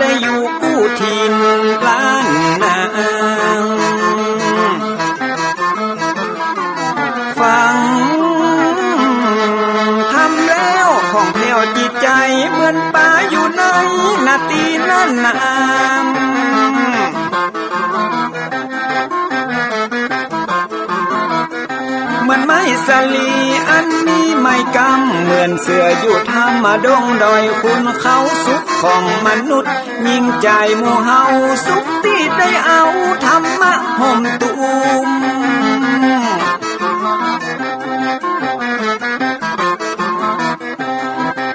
ได้อยู่กู้ถิ่นล้านนาฟังทำแล้วของแผ่วจิตใจเหมือนป่าอยู่ในนาทีนั้นน้ำเหมือนไม้สลีอันมีไม้กำเหมือนเสืออยู่ธรรมดงดอยคุณเขาสุขของมนุษย์ยิ่งใจหมู่เฮาสุขที่ได้เอาธรรมะห่มตุม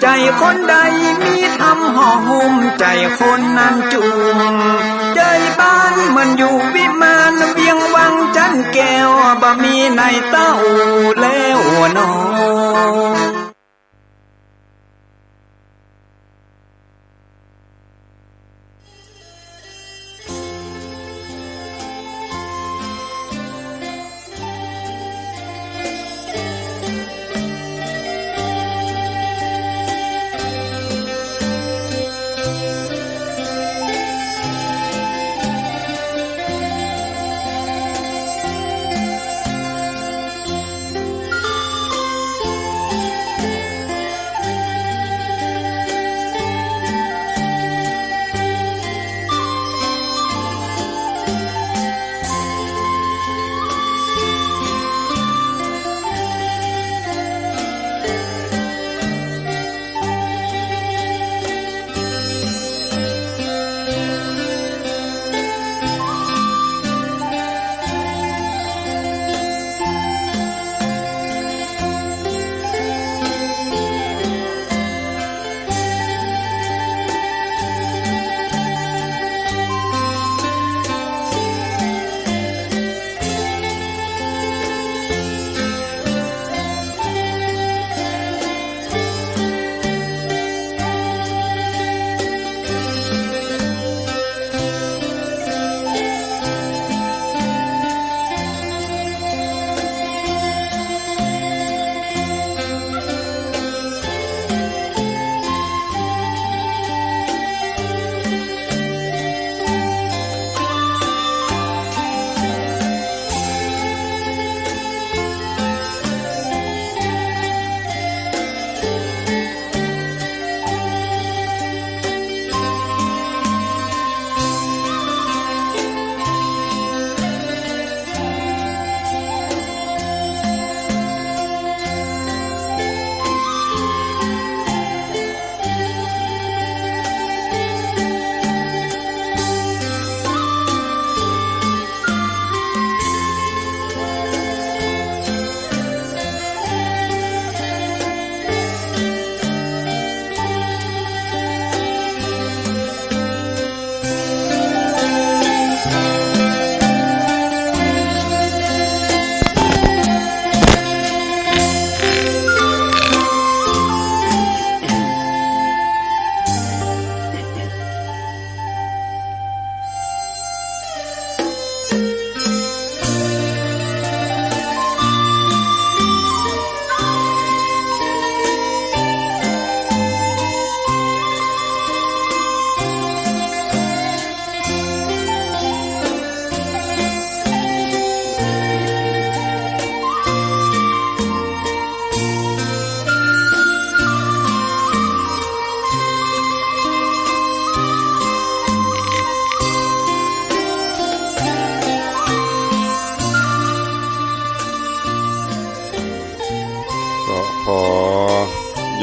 ใจคนใดมีธรรมห่อหุ้มใจคนนั้นจุ่มใจบ้านมันอยู่วิมานเวียงวังจันแก้วบ่มีในเต้าแล้วน้อง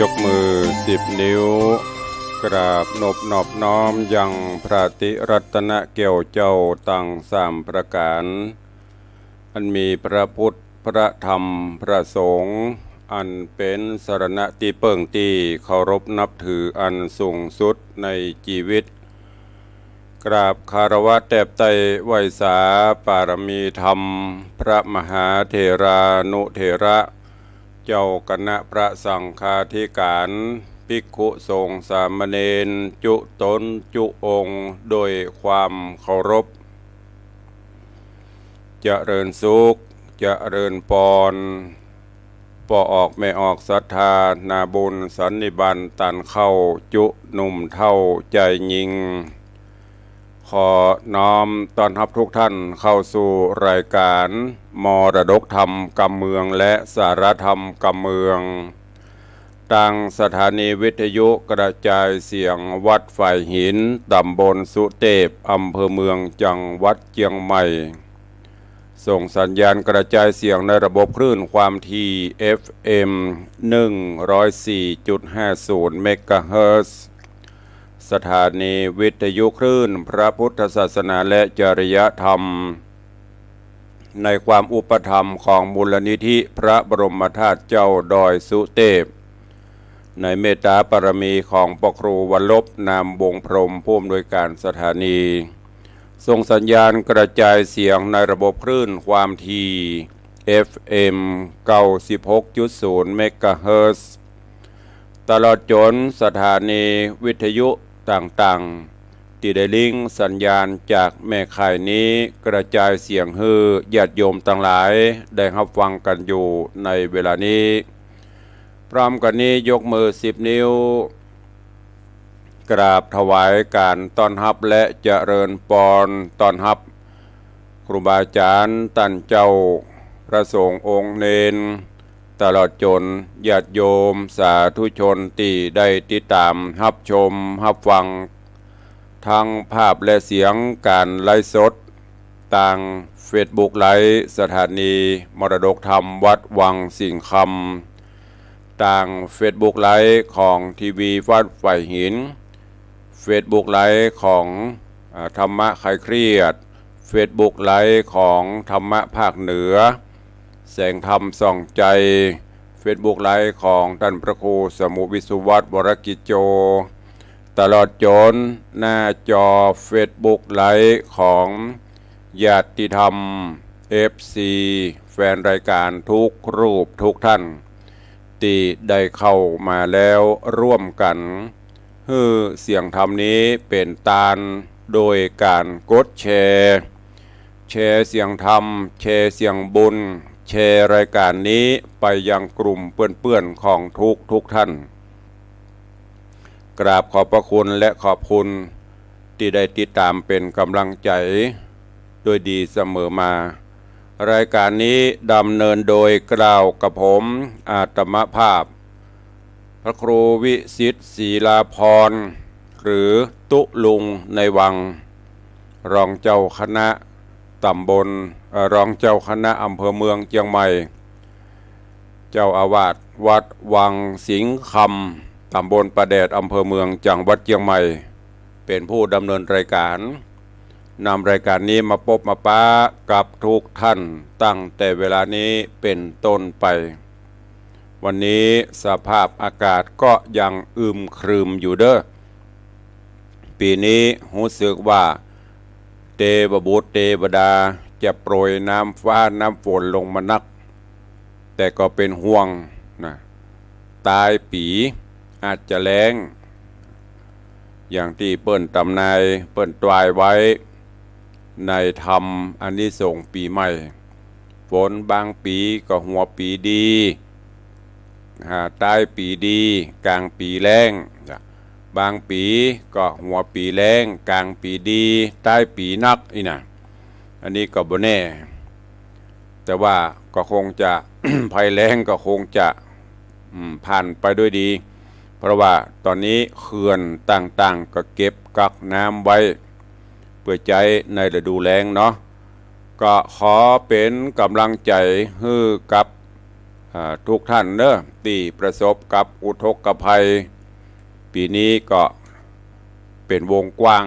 ยกมือ10 นิ้วกราบนอบน้อมยังพระติรัตนเกี่ยวเจ้าตั้ง3 ประการอันมีพระพุทธพระธรรมพระสงฆ์อันเป็นสรณะที่เปิ่งที่เคารพนับถืออันสูงสุดในชีวิตกราบคารวะแทบไตรไวยสาปารมีธรรมพระมหาเถรานุเถระเจ้าคณะพระสังฆาธิการภิกขุสงฆ์สามเณรจุตนจุองค์โดยความเคารพเจริญสุขเจริญพร ปอออกไม่ออกศรัทธานาบุญสันนิบันตันเข้าจุหนุ่มเท่าใจยิงขอน้อมต้อนรับทุกท่านเข้าสู่รายการมรดกธรรมกำเมืองและสารธรรมกำเมืองตั้งสถานีวิทยุกระจายเสียงวัดฝ่ายหินตำบลสุเทพอำเภอเมืองจังหวัดเชียงใหม่ส่งสัญญาณกระจายเสียงในระบบคลื่นความถี่ FM 104.50 เมกะเฮิรตซ์สถานีวิทยุคลื่นพระพุทธศาสนาและจริยธรรมในความอุปถัมภ์ของมูลนิธิพระบรมธาตุเจ้าดอยสุเทพในเมตตาปรมีของพระครูวัลลบนามวงพรหมผู้อำนวยการสถานีส่งสัญญาณกระจายเสียงในระบบคลื่นความถี่ FM 96.0 เมกะเฮิรตซ์ตลอดจนสถานีวิทยุต่างๆที่ได้ลิงก์สัญญาณจากแม่ข่ายนี้กระจายเสียงให้ญาติโยมทั้งหลายได้รับฟังกันอยู่ในเวลานี้พร้อมกันนี้ยกมือ10 นิ้วกราบถวายการต้อนรับและเจริญพรต้อนรับครูบาอาจารย์ท่านเจ้าพระสงฆ์องค์เนนตลอดจนญาติโยมสาธุชนที่ได้ติดตามรับชมรับฟังทั้งภาพและเสียงการไลฟ์สดทาง Facebook ไลฟ์สถานีมรดกธรรมวัดวังสิงห์คำทาง Facebook ไลฟ์ของทีวีวัดฝ่ายหินFacebook ไลฟ์ของธรรมะคลายเครียด Facebook ไลฟ์ของธรรมะภาคเหนือแสงธรรมส่องใจ Facebook ไลฟ์ของท่านพระครูสมุวิสุวัตรวรกิจโจตลอดจนหน้าจอ Facebook ไลฟ์ของญาติธรรม FC แฟนรายการทุกรูปทุกท่านที่ได้เข้ามาแล้วร่วมกันเสียงธรรมนี้เป็นตาลโดยการกดแชร์เสียงธรรมแชร์เสียงบุญแชร์รายการนี้ไปยังกลุ่มเพื่อนๆของทุกท่านกราบขอบพระคุณและขอบคุณที่ได้ติดตามเป็นกำลังใจโดยดีเสมอมารายการนี้ดำเนินโดยกล่าวกับผมอาตมภาพพระครูวิสิทธิ์ศรีลาภรณ์หรือตุลุงในวังรองเจ้าคณะตำบลรองเจ้าคณะอำเภอเมืองเชียงใหม่เจ้าอาวาสวัดวังสิงห์คำตำบลประแดดอำเภอเมืองจังหวัดเชียงใหม่เป็นผู้ดำเนินรายการนำรายการนี้มาพบมาป้ากับทุกท่านตั้งแต่เวลานี้เป็นต้นไปวันนี้สภาพอากาศก็ยังอึมครึมอยู่เด้อปีนี้รู้สึกว่าเทวบุตรเทวดาจะโปรยน้ำฟ้าน้ำฝนลงมานักแต่ก็เป็นห่วงนะตายปีอาจจะแล้งอย่างที่เปิ้นตำนายเปิ้นตวายไว้ในธรรมอานิสงส์ปีใหม่ฝนบางปีก็หัวปีดีใต้ปีดีกลางปีแล้งบางปีก็หัวปีแล้งกลางปีดีใต้ปีนักนี่นะอันนี้ก็บ่แน่แต่ว่าก็คงจะ ภัยแล้งก็คงจะผ่านไปด้วยดีเพราะว่าตอนนี้เขื่อนต่างๆก็เก็บกักน้ำไว้เพื่อใจในฤดูแล้งเนาะก็ขอเป็นกำลังใจให้กับทุกท่านเนอะที่ประสบกับอุทกภัยปีนี้ก็เป็นวงกว้าง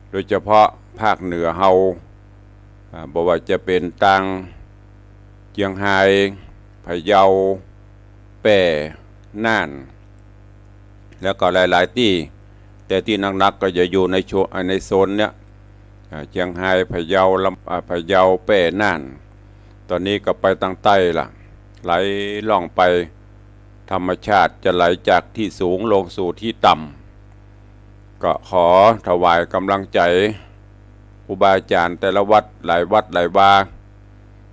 โดยเฉพาะภาคเหนือเฮาบอกว่าจะเป็นตังเชียงรายพะเยาแป่น่านแล้วก็หลายๆที่แต่ที่นักๆก็จะอยู่ในโซนเนี้ยเชียงรายพะเยาพะเยาแป่น่านตอนนี้ก็ไปทางใต้ล่ะไหลล่องไปธรรมชาติจะไหลจากที่สูงลงสู่ที่ต่ำก็ขอถวายกำลังใจครูบาอาจารย์แต่ละวัดหลายวา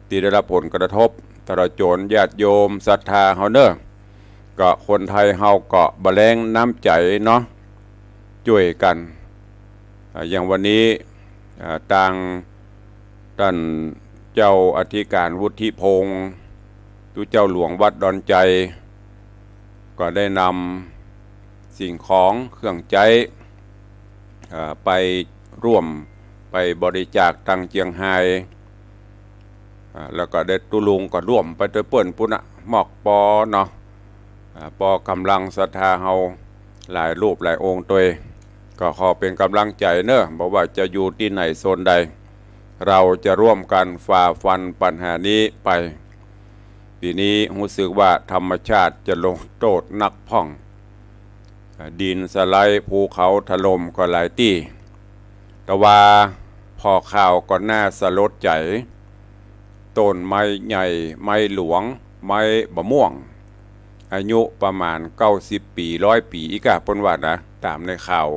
ที่ได้รับผลกระทบ ตระโจรญาติโยมศรัทธาเฮาเนอะก็คนไทยเฮาก็บะแรงน้ำใจเนาะช่วยกันอย่างวันนี้ทางท่านเจ้าอธิการวุฒิพงศ์ทุเจ้าหลวงวัดดอนใจก็ได้นำสิ่งของเครื่องใจไปร่วมไปบริจาคทางเจียงไฮ้แล้วก็ได้ตุลุงก็ร่วมไปด้วยเปิ้นปุณะหมอกปอเนาะปอกำลังศรัทธาเฮาหลายรูปหลายองค์ตัวก็ขอเป็นกำลังใจเนอะบอกว่าจะอยู่ที่ไหนโซนใดเราจะร่วมกันฝ่าฟันปัญหานี้ไปปีนี้รู้สึกว่าธรรมชาติจะลงโทษนักพ่องดินสไลด์ภูเขาถล่มก็หลายที่แต่ว่าพอข่าวก็น่าสลดใจต้นไม้ใหญ่ไม้หลวงไม้บะม่วงอายุประมาณ90 ปี100 ปีอีกอะปนว่านะตามในข่าว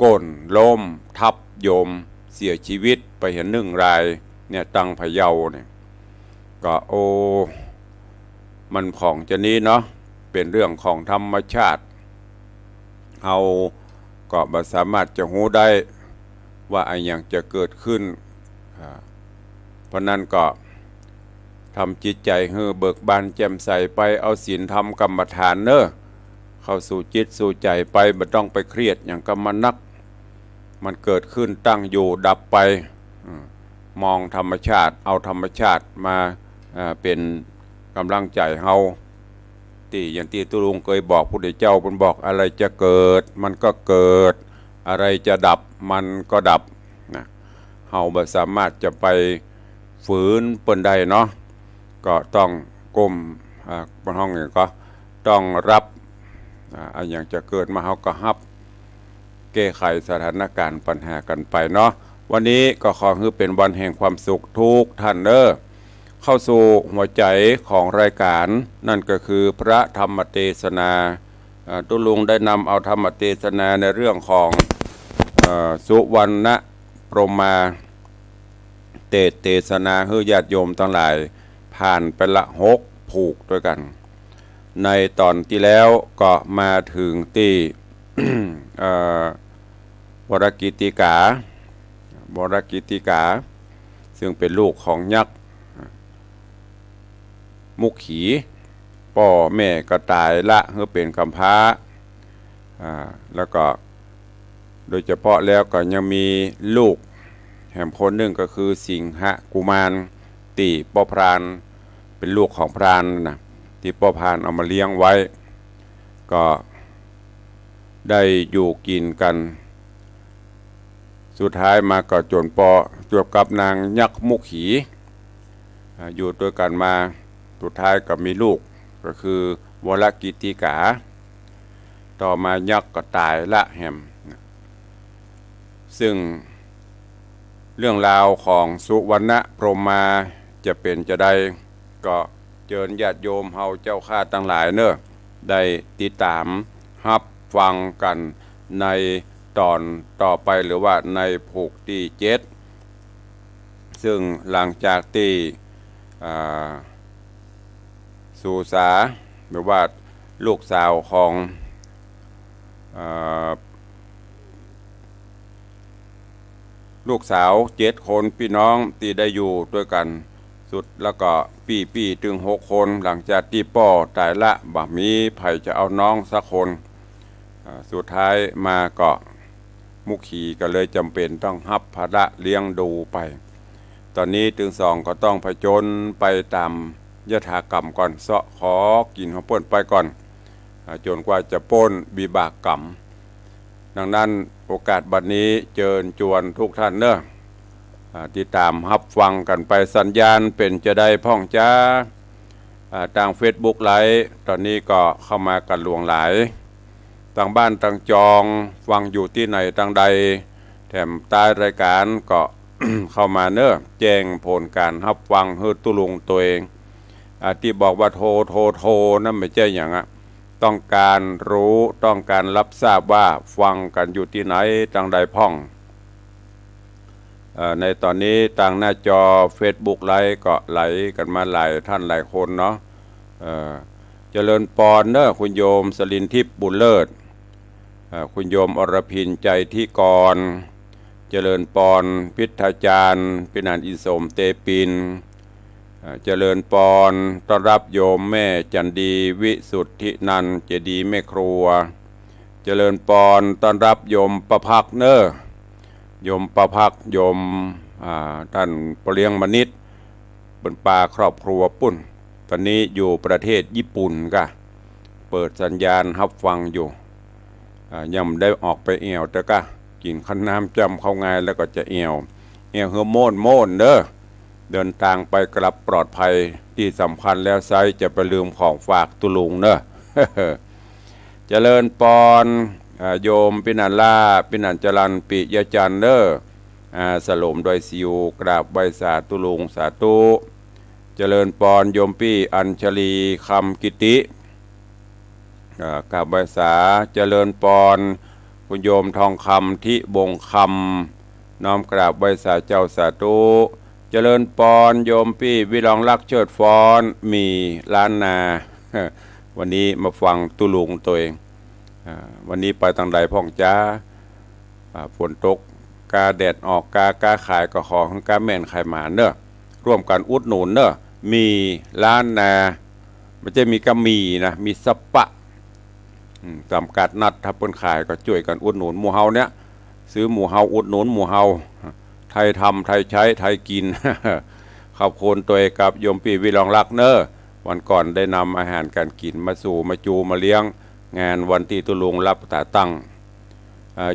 ก้นล้มทับโยมเสียชีวิตไปเห็น1 รายเนี่ยตังพะเยาเนี่ยก็มันของจะนี้เนาะเป็นเรื่องของธรรมชาติเอาก็บ่สามารถจะรู้ได้ว่าอะไรอย่างจะเกิดขึ้นเพราะนั้นก็ทำจิตใจให้เบิกบานแจ่มใสไปเอาศีลธรรมกรรมฐานเนอะเข้าสู่จิตสู่ใจไปไม่ต้องไปเครียดอย่างกับมันนักมันเกิดขึ้นตั้งอยู่ดับไปมองธรรมชาติเอาธรรมชาติมาเป็นกำลังใจเฮาที่อย่างที่ตุลุงเคยบอกพุทธเจ้าเพิ่นบอกอะไรจะเกิดมันก็เกิดอะไรจะดับมันก็ดับนะเฮาบ่สามารถจะไปฝืนเปิ้นได้เนาะก็ต้องก้มบนห้องนี่ก็ต้องรับอย่างจะเกิดมาเฮาก็รับแก้ไขสถานการณ์ปัญหากันไปเนาะวันนี้ก็ขอให้เป็นวันแห่งความสุขทุกท่านเด้อเข้าสู่หัวใจของรายการนั่นก็คือพระธรรมเทศนาตุลุงได้นำเอาธรรมเทศนาในเรื่องของสุวรรณพรหมาเทศนาให้ญาติโยมทั้งหลายผ่านไปละ6ผูกด้วยกันในตอนที่แล้วก็มาถึงที่ วรกิติกาซึ่งเป็นลูกของยักษ์มุขขีพ่อแม่ก็ตายละเพื่อเป็นกำพร้าแล้วก็โดยเฉพาะแล้วก็ยังมีลูกแห่งคนหนึ่งก็คือสิงหกุมารตีป้อพรานเป็นลูกของพรานนะที่ป้อพรานเอามาเลี้ยงไว้ก็ได้อยู่กินกันสุดท้ายมาก็จนปอจวบกับนางยักษ์มุขขีอยู่ด้วยกันมาสุดท้ายก็มีลูกก็คือวรกิติกาต่อมายักษ์ก็ตายละแหมซึ่งเรื่องราวของสุวรรณพรหมาจะเป็นจะได้ก็เชิญญาติโยมเฮาเจ้าข้าทั้งหลายเนอะได้ติดตามรับฟังกันในตอนต่อไปหรือว่าในผูกที่7ซึ่งหลังจากที่สุสาหรือว่าลูกสาวของลูกสาว7 คนพี่น้องที่ได้อยู่ด้วยกันสุดแล้วก็ปีถึง6 คนหลังจากที่พ่อตายละบ่มีไผจะเอาน้องสักคนสุดท้ายมาก็มุขขีก็เลยจำเป็นต้องรับภาระเลี้ยงดูไปตอนนี้ถึง2ก็ต้องผจญไปตามยถากรรมก่อนเสาะขอกินของเปิ้นไปก่อนจนกว่าจะพ้นวิบากกรรมดังนั้นโอกาสบัดนี้เชิญชวนทุกท่านเนอะติดตามรับฟังกันไปสัญญาณเป็นจะได้พ่องจ้าทาง Facebook ไลฟ์ตอนนี้ก็เข้ามากันหลวงหลายต่างบ้านต่างจองฟังอยู่ที่ไหนต่างใดแถมใต้รายการก็ เข้ามาเนอะแจ้งผลการรับฟังเฮือตุลุงตัวเองที่บอกว่าโทรนั่นไม่ใช่อย่างต้องการรู้ต้องการรับทราบว่าฟังกันอยู่ที่ไหนต่างใดพ่อง ในตอนนี้ต่างหน้าจอ Facebook ไลฟ์ก็ไหลกันมาหลายท่านหลายคนเนาะเจริญปอนเนอะคุณโยมสลินทิพย์บุญเลิศคุณโยมอรพินใจที่กรเจริญปอนพิทาจารย์ปินันอินสมเตปินเจริญปอนต้อนรับโยมแม่จันดีวิสุทธินันเจดีแม่ครัวเจริญปอนต้อนรับโยมประภักเนอโยมประภักโยมท่านปเลียงมณิตเป็นป่าครอบครัวปุ่นตอนนี้อยู่ประเทศญี่ปุ่นก็เปิดสัญญาณรับฟังอยู่ยังได้ออกไปเอวแต่ก็กินข้าวน้ำจำเข้าง่ายแล้วก็จะเอวเฮือโม่นเด้อเดินทางไปกลับปลอดภัยที่สำคัญแล้วไซจะไปลืมของฝากตุลุงเนอะ เจริญปอนโยมปินันล่าปินันจรันปิยจันเนอสลมโดยซิวกราบใบสาตุลุงสาธุเจริญปอนโยมปี้อัญชลีคำกิติกราบใบสาเจริญปอนคุณโยมทองคำที่บงคำน้อมกราบใบสาเจ้าสาธุเจริญปอนโยมปี้วิลองรักเชิดฟ้อนมีล้านนาวันนี้มาฟังตุลุงตัวเองวันนี้ไปทางใดพ่องจ้าฝนตกกาแดดออกกาขายก็ขอของกาแม่นขายหมาเนอะร่วมกันอุดหนุนเนอะมีล้านนาไม่ใช่มีกะมีนะมีสปะจำกัดนัดถ้าเปิ้นขายก็ช่วยกันอุดหนุนหมู่เฮาเนี้ยซื้อหมู่เฮาอุดหนุนหมู่เฮาไทยทำไทยใช้ไทยกิน ขอบคุณตัวเองกับโยมปีวิลองรักเนอวันก่อนได้นำอาหารการกินมาสู่มาจูมาเลี้ยงงานวันที่ตุลุงรับตาตั้ง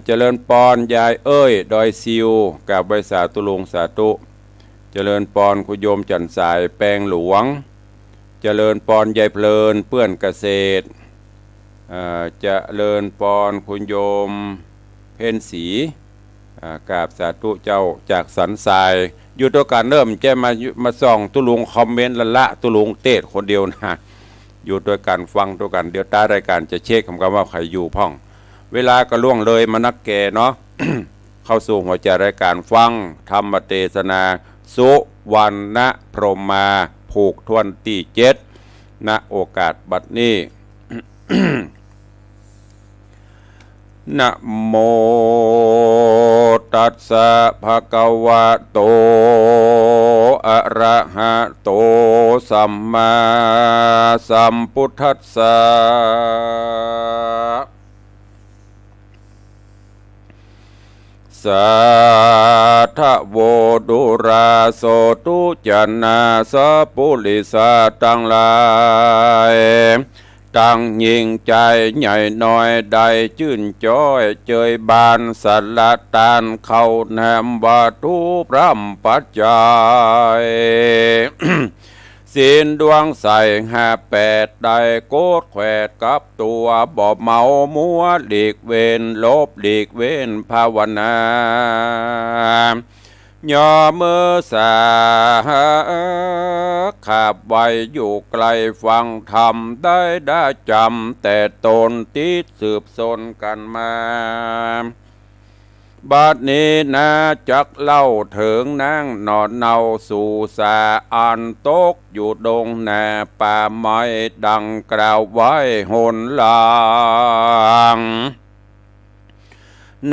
เจริญปอนยายเอ้ยดอยซิวกับใบสาตุลุงสาธุเจริญปอนคุณโยมจันสายแปลงหลวงเจริญปอนยายเพลินเปื้อนเกษตรเจริญปอนคุณโยมเพ็ญศรีกราบสาธุเจ้าจากสันทรายอยู่ตัวการเริ่มแจ้มาส่องตุลุงคอมเมนต์ละตุลุงเตะคนเดียวนะอยู่ตัวกันฟังตัวกันเดี๋ยวตารายการจะเช็คคำว่าใครอยู่พ่องเวลาก็ล่วงเลยมานักแก่เนาะ เข้าสู่หัวใจรายการฟังธรรมเทศนาสุวรรณพรหมาผูกทวนที่7ณโอกาสบัดนี้ นะโมตัสสะภะคะวะโตอะระหะโตสัมมาสัมพุทธัสสะสัทธโวดุราโสตุจันนาสัพพุริสาทั้งหลายตั้งยิ่งใจใหญ่น้อยใดชื่นจ้อยเจยบานสัลตานเข้าแนมบาทุพรำปัจจัย ศีลดวงใส58ได้โกดแขวดกับตัวบ่เมามัวหลีกเว้นลบหลีกเว้นภาวนาย่อมือสาขับไว้อยู่ไกลฟังธรรมได้จำแต่ตนติดสืบสนกันมาบัดนี้นาจักเล่าถึงนางนอนเนาสู่สาอันตกอยู่ดงแน่ป่าไม้ดังกล่าวไว้หนหลัง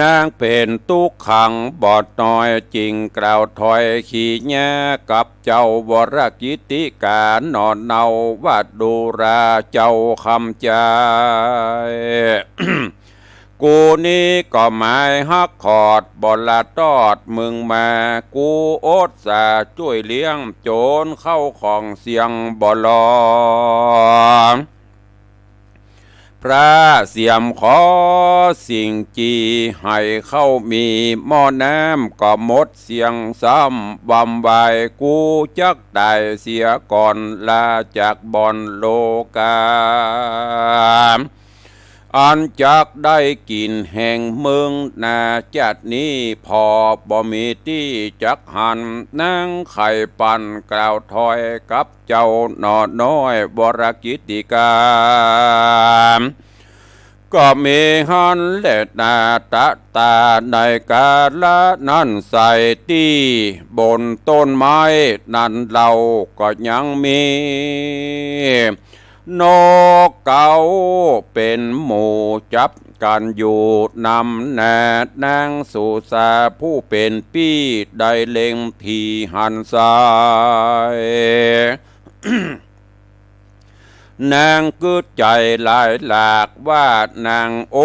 นางเป็นตุกขังบอดน้อยจริงกล่าวถอยขี่แย่กับเจ้าวรกิติการนอนเนาวัดดูราเจ้าคำใจ กูนี่ก็หมายฮักขอดบอละตอดมึงมากูโอดสาช่วยเลี้ยงโจรเข้าของเสียงบอลอพระเสียมขอสิ่งจีให้เข้ามีหม้อน้ำก็หมดเสียงซ้ำบำบายกูจักได้เสียก่อนลาจากบอนโลกาอันจักได้กินแห่งเมืองนาจัดนี้พอบ่มีที่จักหันนั่งไข่ปันกล่าวถอยกับเจ้าหนอน้อยบรกิติกา ก็มีหันเลตาตะตาในกาละนั้นใส่ตีบนต้นไม้นั้นเราก็ยังมีนกเก่าเป็นหมู่จับกันอยู่นำแนดนางสุสาผู้เป็นปี้ได้เล็งที่หันซ้าย นางกึดใจหลายหลากว่านางโอ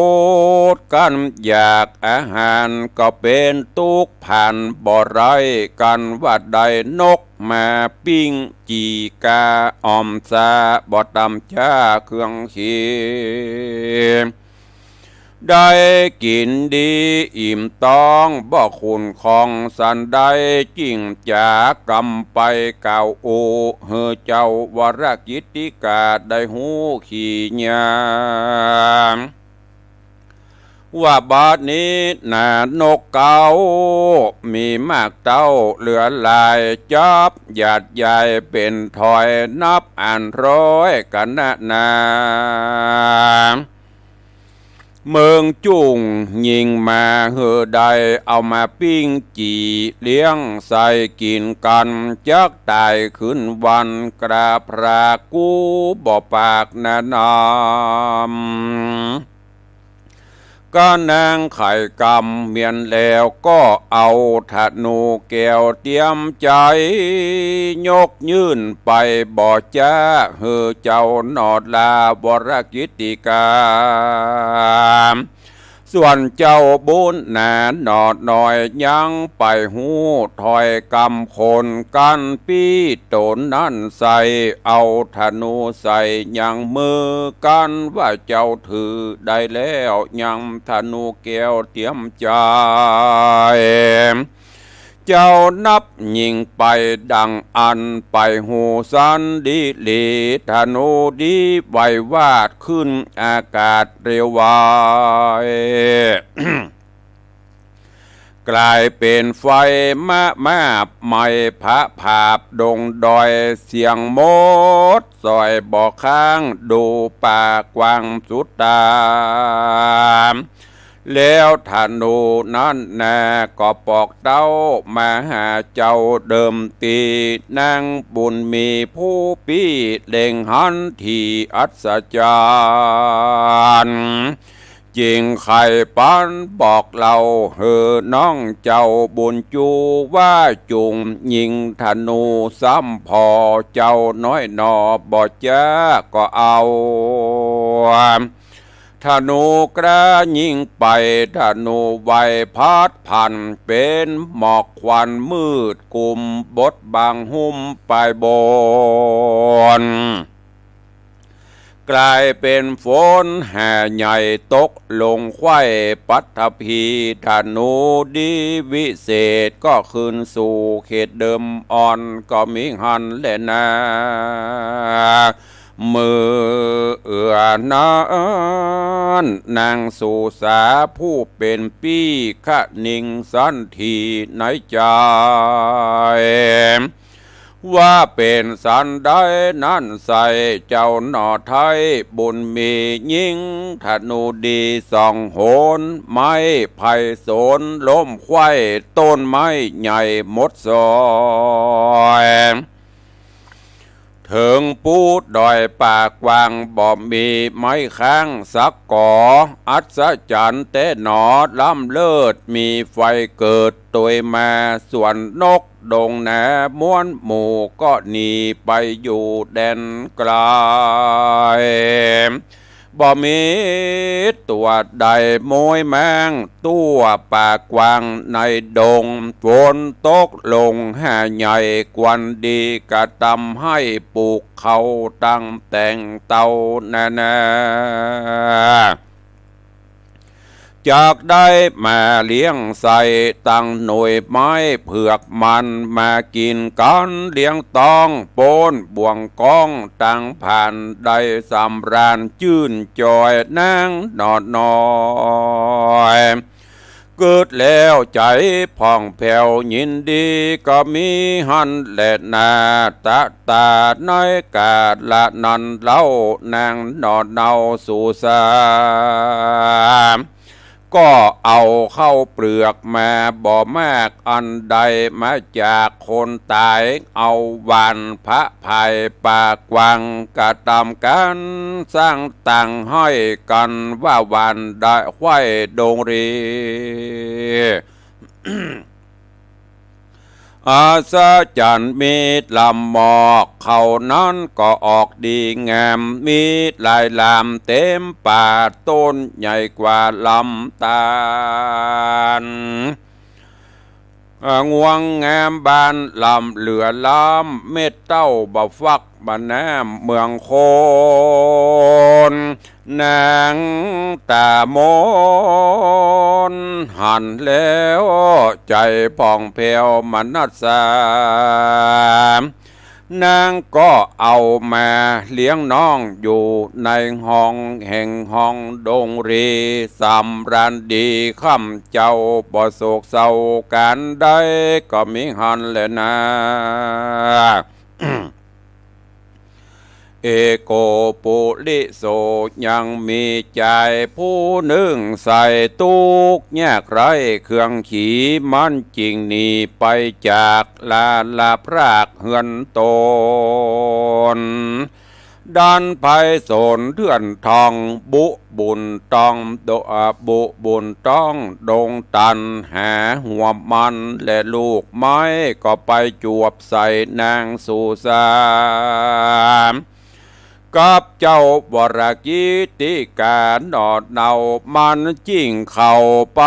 ดกันอยากอาหารก็เป็นตุกผ่านบ่ไรกันว่าได้นกมาปิ้งจีกาออมซาบ่ตำชาเครื่องเคียงได้กินดีอิ่มต้องบ่คุณของสันได้จริงจากกำไปเก่าโอเฮอเจ้าวรกิตติกาได้หูขี่ยามว่าบาดนี้นานกเก่ามีมากเต้าเหลือลายจับหยาดใหญ่เป็นถอยนับอ่านร้อยกันนาเมืองจุ่งยิงมาเฮือใดเอามาปิ้งจีเลี้ยงใส่กินกันจักตายขึ้นวันกราพรากูบ่ปากนานามก็นางไข่กำเมียนแล้วก็เอาธนูแก้วเตรียมใจยกยื่นไปบ่จ้าเฮือเจ้าหนอดลาวรกิตติกาส่วนเจ้าบุญหนาหนอดหน่อยยังไปหูถอยกำคนกันปี้ตนนั่นใส่เอาธนูใส่ยังมือกันว่าเจ้าถือได้แล้วยังธนูแก้วเตรียมใจเจ้านับยิงไปดังอันไปหูสันดีลีธนูดีไววาดขึ้นอากาศเร็วไว กลายเป็นไฟมาบไม่พระภาพดงดอยเสียงโมดซอยบ่อข้างดูป่ากว้างสุดตามแล้วธนูนั้นแน่ก็ปอกเต้ามาหาเจ้าเดิมตีนางบุญมีผู้ปี้เล่งหันที่อัศจรรย์จริงใครปันบอกเราเฮอน้องเจ้าบุญจูว่าจุงยิงธนูซ้ำพอเจ้าน้อยหนอบ่จ้าก็เอาธนูกระยิงไปธนูไวพัดพันเป็นหมอกควันมืดกุมบดบางหุ้มไปบนกลายเป็นฝนแห่ใหญ่ตกลงไข่ปัทภีธนูดีวิเศษก็คืนสู่เขตเดิมอ่อนก็มิหันแลนามือเอื้อนานนางสุสาผู้เป็นปี้ขะนิ่งสันทีในใจว่าเป็นสันได้นั่นใส่เจ้าหน่อไทยบุญมียิ่งธนูดีส่องโหนไม้ไผ่สนล้มไข่ต้นไม้ใหญ่หมดซอยถึงปูดดอยปากวางบ่มีไม้ค้างสักก่ออัศจรรย์แต่หนอล้ำเลิศมีไฟเกิดตัวมาส่วนนกดงแหนม้วนหมู่ก็หนีไปอยู่แดนไกลบ่มีตัวใดมวยแมงตัวปากกวางในดงฝนตกลงแห่ใหญ่กวนดีกระทำให้ปลูกเขาตั้งแต่งเตาแน่จากได้มาเลี้ยงใส่ตั้งหน่วยไม้เผือกมันมากินกันเลี้ยงตองโปนบ่วงก้องตั้งผ่านได้สำราญจื่นจอยนางนอดน้อย เกิดแล้วใจผ่องแผ้วยินดีก็มีหันและนาตาน้อยกาดละนันเล่านางนอนเนาสู่สามก็เอาเข้าเปลือกมาบ่มากอันใดมาจากคนตายเอาวันพระภัยปากวังกระทำกันสร้างต่างห้อยกันว่าวันได้ไว้ดงรี อาสาจันมีลำหมอกเขานั้นก็ออกดีงามมีลายลำเต็มป่าต้นใหญ่กว่าลำตาลงวงงามบานลำเหลือล้ำเม็ดเต้าบ่ฟักบานน้ำเมืองโคนนางตามนหันแล้วใจผ่องแผ้วมนัสสานางก็เอามาเลี้ยงน้องอยู่ในห้องแห่งห้องดงรีสำรันดีค่ำเจ้าบ่โศกเศร้ากันได้ก็มีหันเลยนะ เอโกปุริโสยังมีใจผู้หนึ่งใส่ตุกแยกไรเครื่องขี่มันจริงหนีไปจากลาพรากเฮือนตนดันไปสนเทือนทองบุญตองบุบุญต้องดงตันหาหัวมันและลูกไม้ก็ไปจวบใส่นางสุสานกับเจ้าวรกิติการนอดเนามันจิ้งเข้าไป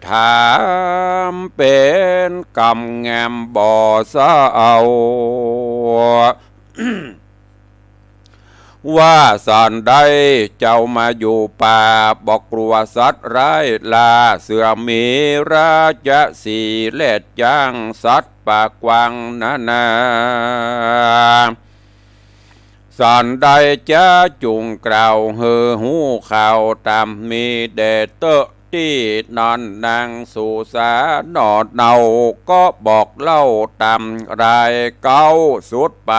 ถามเป็นกำงามบ่อเศร้า ว่าสันใดเจ้ามาอยู่ป่าบอกกลัวสัตว์ร้ายลาเสือมีราชสีเล็ดจ้างสัตว์ปากกวางนาสันใดจะจุงกล่าวเฮอหูข่าวตามมีเดชเตอที่นอนนางสุสานอดเนาก็บอกเล่าตามรายเก้าสุดไป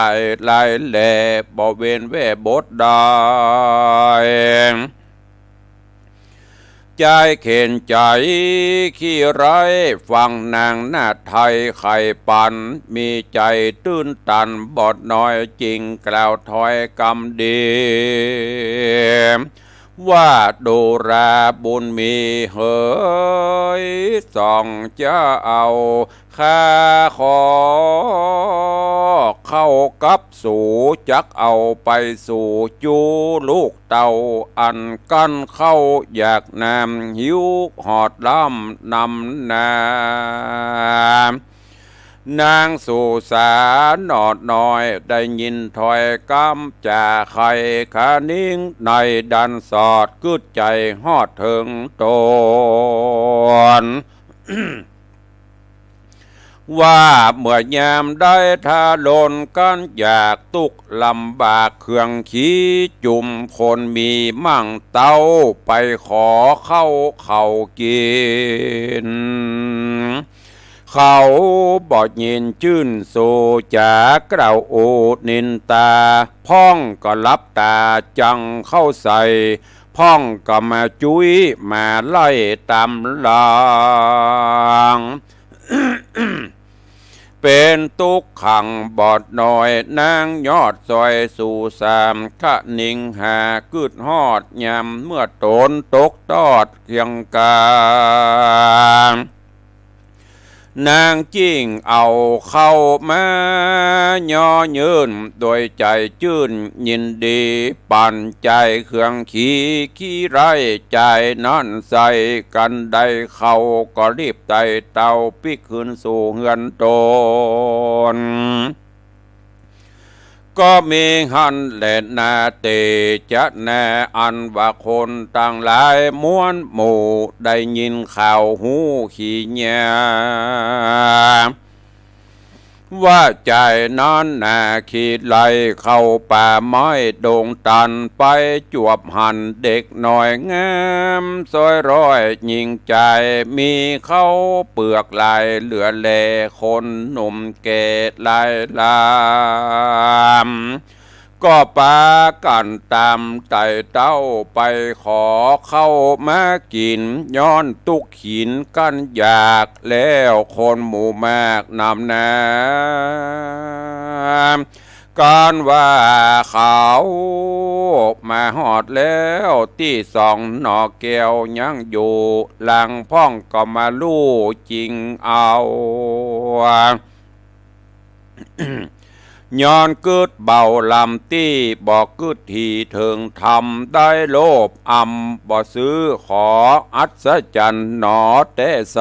ลายแหล่บ่เวนเวบทได้ใจเข็นใจขี้ไรฟังนางหน้าไทยไข่ปันมีใจตื้นตันบอดน้อยจริงกล่าวถอยกำดีว่าดูราบุญมีเฮยส่องจะเอาข้าขอเข้ากับสู่จักเอาไปสู่จูลูกเต่าอันกันเข้าอยากน้ำหิวหอดล้ำนำนานางสุสานนอดน้อยได้ยินถอยกำจ่าไข่ขานิ่งในดันสอดกึดใจฮอดถึงตน ว่าเมื่อยามได้ทาลนกันอยากตุกลำบากเครื่องขี้จุ่มคนมีมั่งเต้าไปขอเข้ากินเขาบอดยินจื่นโซจากกล่าวโอนินตาพ่องก็รับตาจังเข้าใส่พ่องก็มาจุ้ยมาไล่ตามหลัง เป็นตุกขังบอดน้อยนางยอดซอยสู่สามขะนิงหากึดฮอดยำเมื่อโตนตกตอดเคียงกานางจิ้งเอาเข้ามาย่อยืนโดยใจจื่นยินดีปั่นใจเครื่องขี้ไรใจนั่นใส่กันได้เข้าก็รีบไต่เตาปิกขึ้นสู่เฮือนตนก็มีหันแหลนาเตจะแน่อันว่าคนต่างหลายม้วนหมู่ได้ยินข่าวหูขี้เงีย ว่าใจนั้นนาขีดไหลเข้าป่าไม้โด่งตันไปจวบหันเด็กหน่อยงามซอยร้อยยิงใจมีเข้าเปลือกลายเหลือแลคนหนุ่มเกตลายลามก็ปากันตามไต่เต้าไปขอเข้ามากินย้อนตุกหินกันอยากแล้วคนหมู่มากนำน้ำการว่าเขามาหอดแล้วที่สองหนอแก้วยังอยู่หลังพ่องก็มาลู่จริงเอาย้อนกึดเบาลำตี้บอกกึดทีเถิงทำได้โลภบ่ซื้อขออัศจรรย์หนอแต่ใส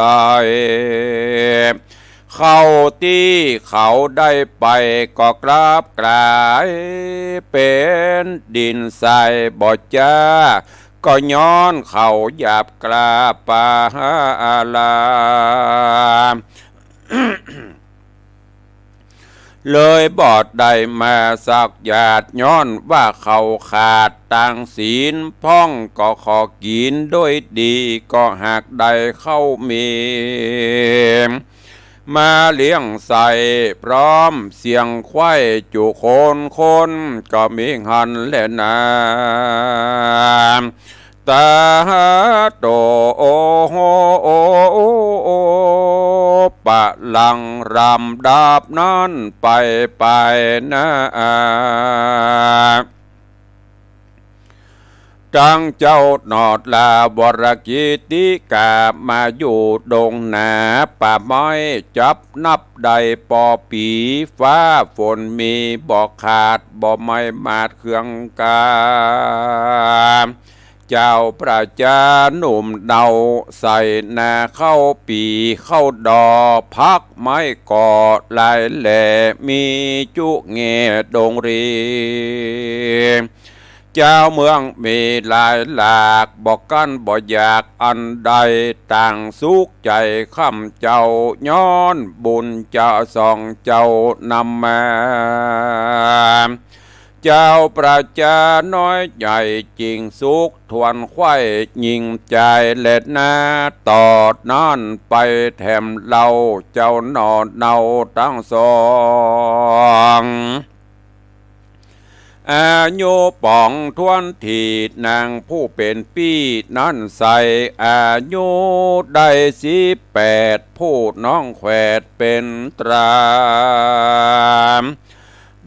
เข้าที่เขาได้ไปก็กราบกรายเป็นดินใสบ่จ้าก็ย้อนเขาหยาบกราบปาลาเลยบอดได้มาสักหยาดย้อนว่าเขาขาดต่างศีลพ่องก็ขอกินด้วยดีก็หากได้เข้ามีมาเลี้ยงใส่พร้อมเสียงควายจุคนก็มีหันและนาตาโตโอโอปะลังรำดาบนั้นไปนะจังเจ้าหนอดลาบรกิติกามาอยู่ดงนาป่าไม้จับนับใดปอปีฟ้าฝนมีบอกขาดบ่ไม่มาดเครื่องกาเจ้าประจาหนุ่มเดาใส่นาเข้าปีเข้าดอพักไม้ก่อลายแหล่มีจุเงดงรีเจ้าเมืองมีหลายหลากบอกกันบ่อยากอันใดต่างสุขใจข้ำเจ้าย้อนบุญเจ้าส่องเจ้านำมาเจ้าประจาน้อยใหญ่จริงสุขทวนไข่ยิงใจเล็ดหน้าตอดนั่นไปแถมเราเจ้านอนเนาตั้งสองอายุป่องทวนทีนางผู้เป็นปี้นั่นใส่อายุได้18ผู้น้องแขวดเป็นตราม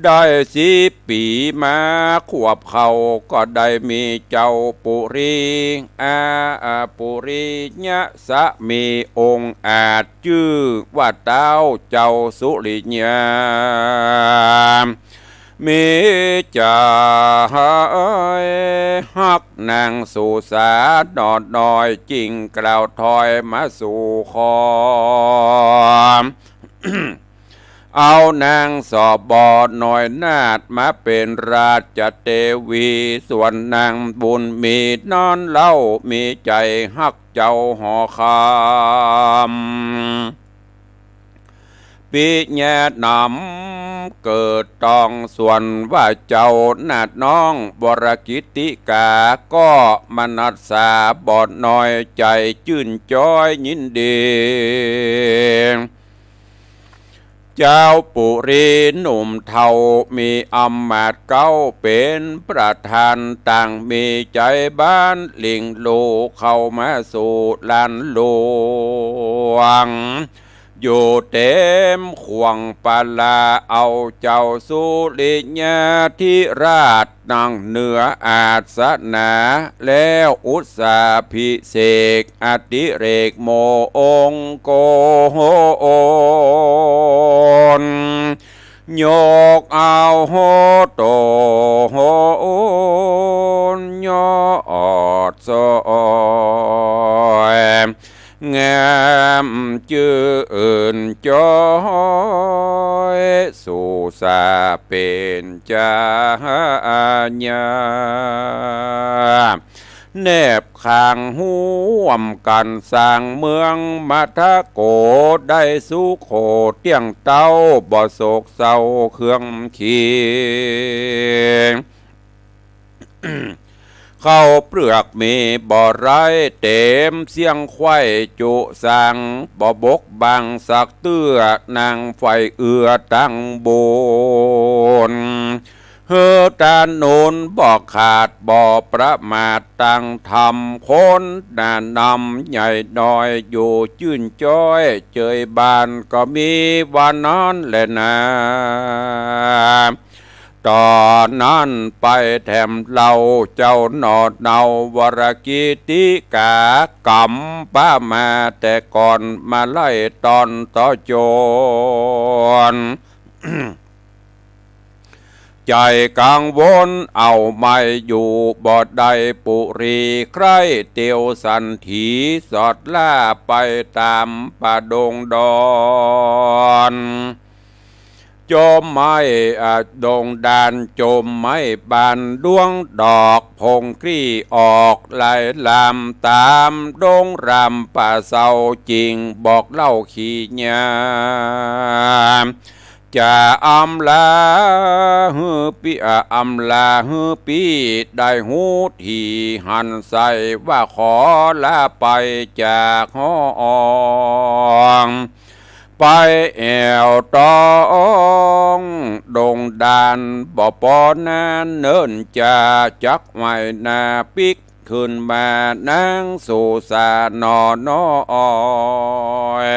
ได้10 ปีมาขวบเขาก็ได้มีเจ้าปุรีปุริยะสะมีองค์อาจชื่อว่าเต้าเจ้าสุริยามีจ่าฮักนางสู่สาดอดน้อยจริงกล่าวถอยมาสู่คอเอานางสอบบอดหน่อยนาดมาเป็นราชเทวีส่วนนางบุญมีนอนเล่ามีใจฮักเจ้าหอคำปีแย่นำเกิดตองส่วนว่าเจ้านาดน้องบรกิติกาก็มนัสสาบอดน้อยใจจื่นจ้อยยินดีเจ้าปุรีหนุ่มเทามีอำมาตย์เก้าเป็นประธานต่างมีใจบ้านลิงโลเข้ามาสู่ลานหลวงอยู่เต็มขวงปาลาเอาเจ้าสุริยาธิราชนั่งเหนืออาสนะแล้วอุตสาพิเศษอติเรกโมองโกโอนโยกเอาโหโตโหนโยอดโซงามจื่นจอยสู่สาเป็นจาญา แนบขางห่วมกันสร้างเมืองมาทะโกได้สู้โคเตียงเต้าบ่โศกเศร้าเครื่องขีเข้าเปลือกมีบ่อไรเต็มเสียงไข่จุสังบ่บกบังสักเตื้อนางไฟเอือตั้งบนเฮอตาโนนบ่ขาดบ่ประมาทตั้งทำคนนานำใหญ่น้อยอยู่จื่นจ้อยเจยบานก็มีวันนั้นแหละนะตอนนั้นไปแถมเราเจ้าหนอดเนาวรกิติกากรรมป้ามาแต่ก่อนมาไล่ตอนต่อโจร ใจกังวลเอาไม่อยู่บ่ใดปุรีใครเตียวสันถีสอดล่าไปตามป่าดงดอนจมไม่ดงดานจมไม่บานดวงดอกพงกรีออกไหลลามตามดงรำป่าเศร้าจริงบอกเล่าขี้ยามจะอำลาฮือปีอำลาฮือปีได้หูที่หันใส่ว่าขอลาไปจากห้องไปแอวตองดงดานบ่ปอนานเนิ่นจะจักไว้นาปิกขึ้นมานางสู่สานอนอย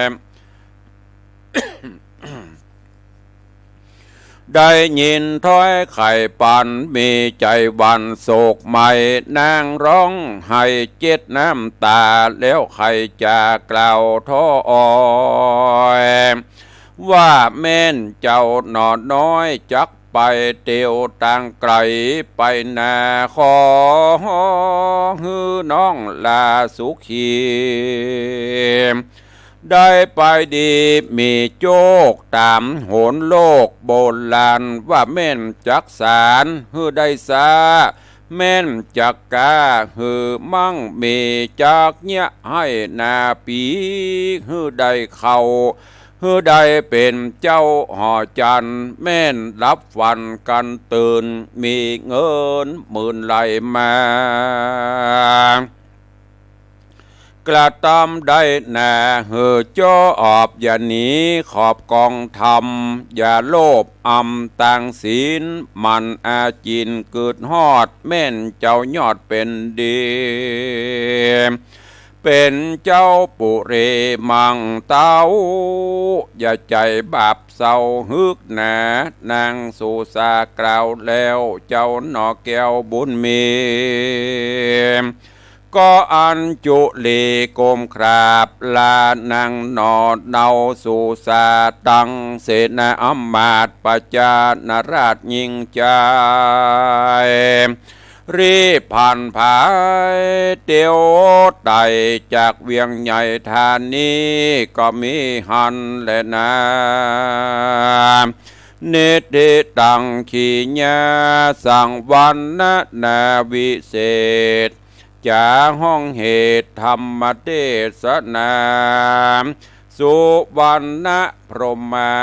ได้ยินถ้อยไข่ปันมีใจวันโศกใหม่นางร้องให้เจ็ดน้ำตาแล้วใครจะกล่าวท้อยว่าแม่นเจ้าหนอน้อยจักไปเตียวต่างไกลไปนาขอฮือน้องลาสุขีได้ไปดีมีโจกตามโหนโลกโบราณว่าแม่นจักสารฮือได้สาแม่นจักกาฮือมั่งมีจักเนี้ยให้นาปีฮือได้เข้าฮือได้เป็นเจ้าหอจันแม่นรับฟันกันตื่นมีเงินหมื่นไหลมากระทำได้แน่เหือจ้อออบอย่าหนีขอบกองธรรมอย่าโลภอำต่างศีลมันอาจินเกิดฮอดแม่นเจ้ายอดเป็นดีเป็นเจ้าปุเรมังเต้าอย่าใจบาปเศร้าฮึกหนานางสุสากล่าวแล้วเจ้าหนอแก้วบุญมีก็อันจุลีกมคราบลานางนอดเนาสุสาตังเสนาอำมาตย์ปจานราชยิ่งใจรีผ่านภายเตียวไตจากเวียงใหญ่ธานีก็มีหันและนาเนติตังขีญาสังวันนาวิเศษจาห้องเหตุธรรมเทศนาสุวรรณพรหมา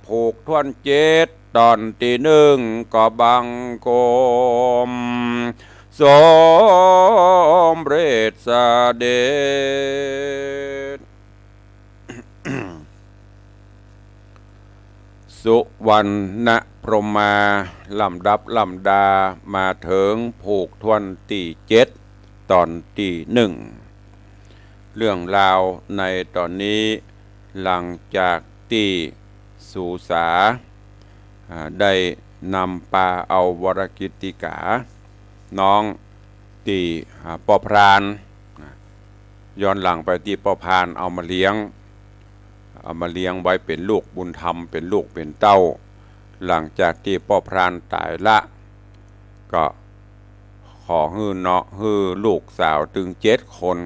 ผูกทวนเจ็ดตอนที่หนึ่งก็บังกมสมเร็จเสด็จ สุวรรณพรหมาลำดับลำดามาถึงผูกทวนที่เจ็ดตอนที่หนึ่งเรื่องราวในตอนนี้หลังจากที่สุสาได้นำปลาเอาวรกิตติกาน้องที่ปอพรานย้อนหลังไปที่ปอพรานเอามาเลี้ยงไว้เป็นลูกบุญธรรมเป็นลูกเป็นเต้าหลังจากที่ปอพรานตายละก็ขอฮือเนาะฮือลูกสาวถึง7 คน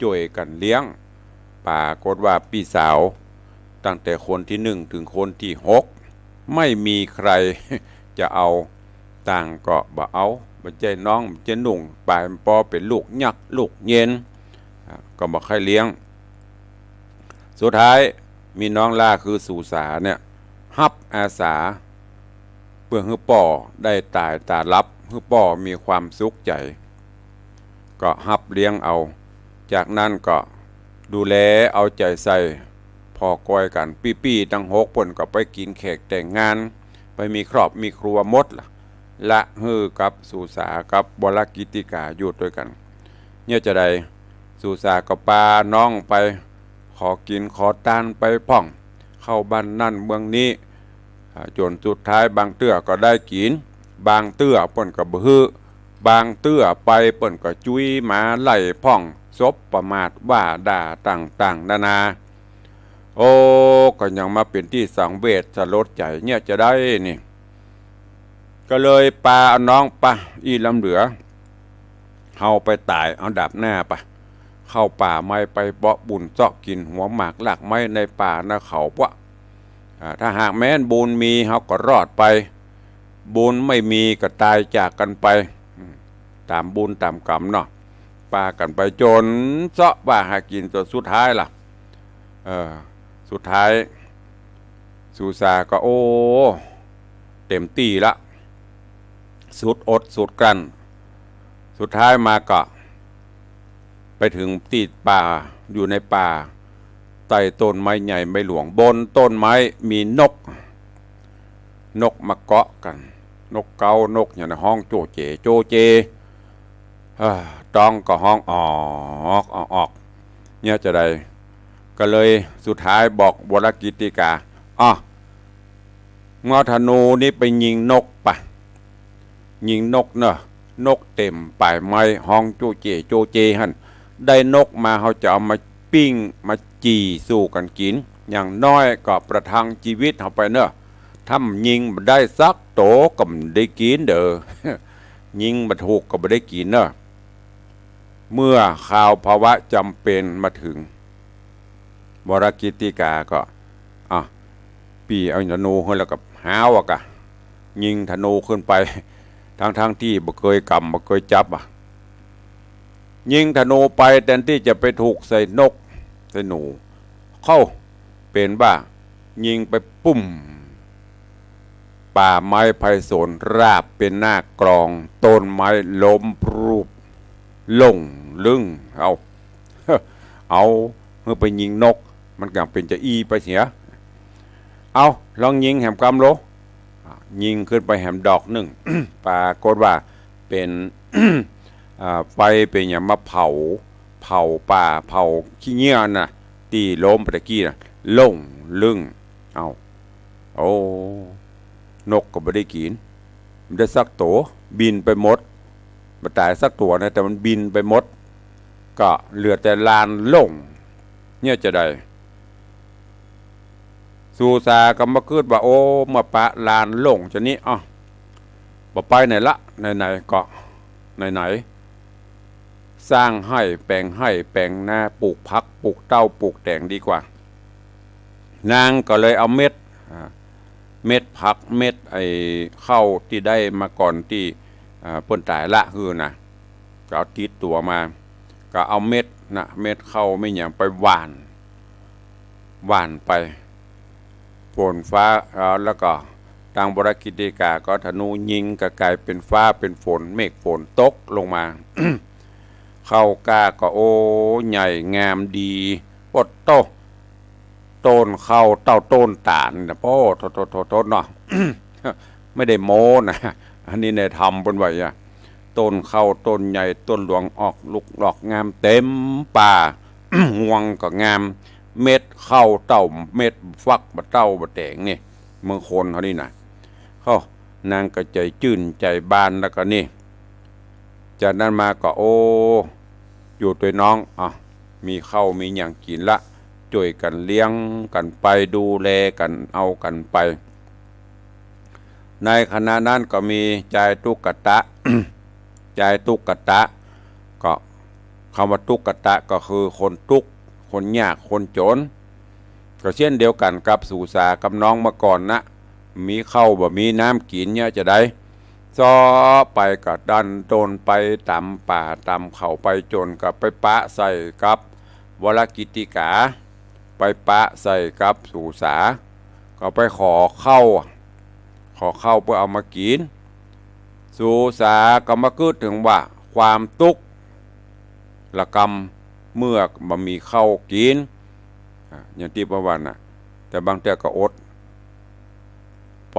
ช่วยกันเลี้ยงปรากฏว่าพี่สาวตั้งแต่คนที่1ถึงคนที่6ไม่มีใครจะเอา ต่างก็บ่เอาบ่ใจน้องบ่ใจหนุ่งปลายปอเป็นลูกยักษ์ลูกเย็นก็บ่ใครเลี้ยงสุดท้ายมีน้องล่าคือสู่สาเนี่ยฮับอาสาเพื่อให้ป่อได้ตายตารับให้ป่อมีความสุขใจก็ฮับเลี้ยงเอาจากนั้นก็ดูแลเอาใจใส่พอกอยกันปี้ๆตั้ง6ป่นก็ไปกินแขกแต่งงานไปมีครอบมีครัวหมดละฮือกับสู่สากับบรกิติกาอยู่ด้วยกันเนี่ยจะได้สู่สากับปาน้องไปขอกินขอตานไปพ่องเข้าบ้านนั่นเมืองนี้จนสุดท้ายบางเตื้อก็ได้กินบางเตื้อป่นก็บ่ฮือบางเตื้อไปป่นก็จุ้ยหมาไล่พ่องซบประมาทว่าด่าต่างๆนานาโอ้ก็ยังมาเป็นที่สังเวชสลดใจเนี่ยจะได้นี่ก็เลยปาเอาน้องปะอีลำเหลือเอาไปตายเอาดาบหน้าปะเข้าป่าไม้ไปเบาะบุญเจาะกินหัวหมากหลักไม้ในป่านะเขาปะถ้าหากแม้นบุญมีเขาก็รอดไปบุญไม่มีก็ตายจากกันไปตามบุญตามกรรมเนาะปากันไปจนเจาะว่าหากินจนสุดท้ายล่ะสุดท้ายสุสาก็โอ้เต็มตีละสุดอดสุดกลั้นสุดท้ายมาก็ไปถึงตีป่าอยู่ในป่าใต้ต้นไม้ใหญ่ไม่หลวงบนต้นไม้มีนกมาเกาะกันนกเกานกอย่างในห้องโจเจโจเจต้องก็ห้องออกเนี่ยจะได้ก็เลยสุดท้ายบอกวรกิติกางอธนูนี่ไปยิงนกปะยิงนกเนอะนกเต็มป่ายไม้ห้องโจเจหันได้นกมาเขาจะเอามาปิ้งมาจีสู้กันกินอย่างน้อยก็ประทังชีวิตเขาไปเนอะถ้ายิงมาได้สักโตก็ไม่ได้กินเด้อ ยิงมาถูกก็ไม่ได้กินเนอะเมื่อข่าวภาวะจำเป็นมาถึงวรกิติกาก็ปีเอาธนูขึ้นแล้วกับหาวกะยิงธนูขึ้นไปทั้งที่บ่เคยกำบ่เคยจับยิงธนูไปแทนที่จะไปถูกใส่นกใส่หนูเข้าเป็นบ้ายิงไปปุ้มป่าไม้ไผ่สนราบเป็นหน้ากรองต้นไม้ล้มพรูปลงลึงเอาเมื่อไปยิงนกมันก็เป็นจะไปเสียเอาลองยิงแหมกำโลยิงขึ้นไปแหมดอกหนึ่ง ปรากฏว่าเป็น ไฟเป็นอย่างมาเผาป่าเผาขี้เงี้ยน่ะตีล้มไปตะกี้น่ะลงลึงโอ้นกก็ไม่ได้กินมันได้สักตัวบินไปหมดมาตายสักตัวนะแต่มันบินไปหมดก็เหลือแต่ลานลงเนี่ยจะได้สูสาก็มาคิดว่าโอ้มาปะลานลงจะนี้บ่ไปไหนละไหนก็ไหนสร้างให้แปลงนาปลูกพักปลูกเต้าปลูกแต่งดีกว่านางก็เลยเอาเม็ดผักเม็ดเข้าที่ได้มาก่อนที่เปิ้นตายละคือนะก็เอาติดตัวมาก็เอาเม็ดเข้าไม่อย่างไปหว่านไปฝนฟ้าแล้วก็ทางบรกิติกาก็ธนูยิงก็กลายเป็นฟ้าเป็นฝนเมฆฝนตกลงมา เข้ากาก็โอ้ใหญ่งามดีปดต้นเข้าต้นตาลนะพ่อโทษเนาะ ไม่ได้โม้นะอันนี้ในธรรมบนไว้ต้นเข้าต้นใหญ่ต้นหลวงออกลูกดอกงามเต็มป่า ห่วงก็งามเม็ดเข้าเต้าเม็ดฟักบะเต้าบะแตงนี่เมืองคนเขานี่นะนางก็ใจจื่นใจบานแล้วก็นี่จากนั้นมาก็โอ้อยู่ตัวน้องมีข้าวมีอย่างกินละช่วยกันเลี้ยงกันไปดูแลกันเอากันไปในขณะนั้นก็มีใจตุกตะ ใจตุกตะก็คำว่าตุกตะก็คือคนทุกข์คนยากคนจนก็เช่นเดียวกันกับสู่สากับน้องมาก่อนนะมีข้าวบ่มีน้ำกินเนี่ยจะได้ ซ้อไปก็ดันโดนไปตามป่าตามเขาไปจนกับไปปะใส่กับวรกิติกาไปปะใส่กับสุสาก็ไปขอเข้าเพื่อเอามากินสุสาก็มาคิดถึงว่าความทุกข์ละกรรมเมื่อมันมีเข้ากินอย่างที่ประวันน่ะแต่บางแต่ก็อดไป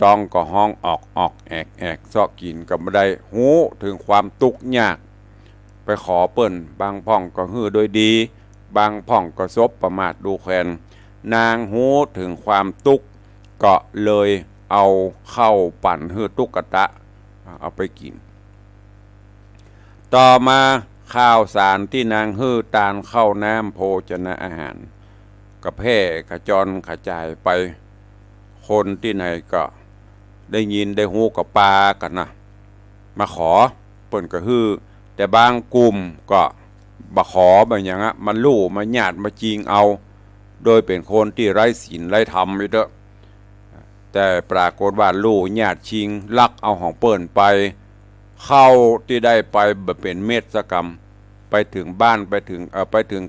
ต้องก็ห้องออกแอกซอกกินก็ไม่ได้หูถึงความทุกข์ยากไปขอเปิ้นบางพ่องก็ฮื้อโดยดีบางพ่องก็ซบประมาทดูแคลนนางหูถึงความทุกข์ก็เลยเอาเข้าปั่นฮื้อตุกตะเอาไปกินต่อมาข้าวสารที่นางฮื้อตาลข้าวน้ำโภชนะอาหารกระแพร่กระจรกระจายไปคนที่ไหนก็ได้ยินได้หูกับปลากันนะมาขอเปิ่นก็ฮื้อแต่บางกลุ่มก็บ่ขอแบบอย่างนั้นมันลู่มาญาติมาจริงเอาโดยเป็นคนที่ไร้ศีลไร้ธรรมอยู่เด้อแต่ปรากฏว่าลู่ญาติชิงลักเอาของเปิ่นไปเข้าที่ได้ไปแบบเป็นเมตสกรรมไปถึงบ้านไปถึง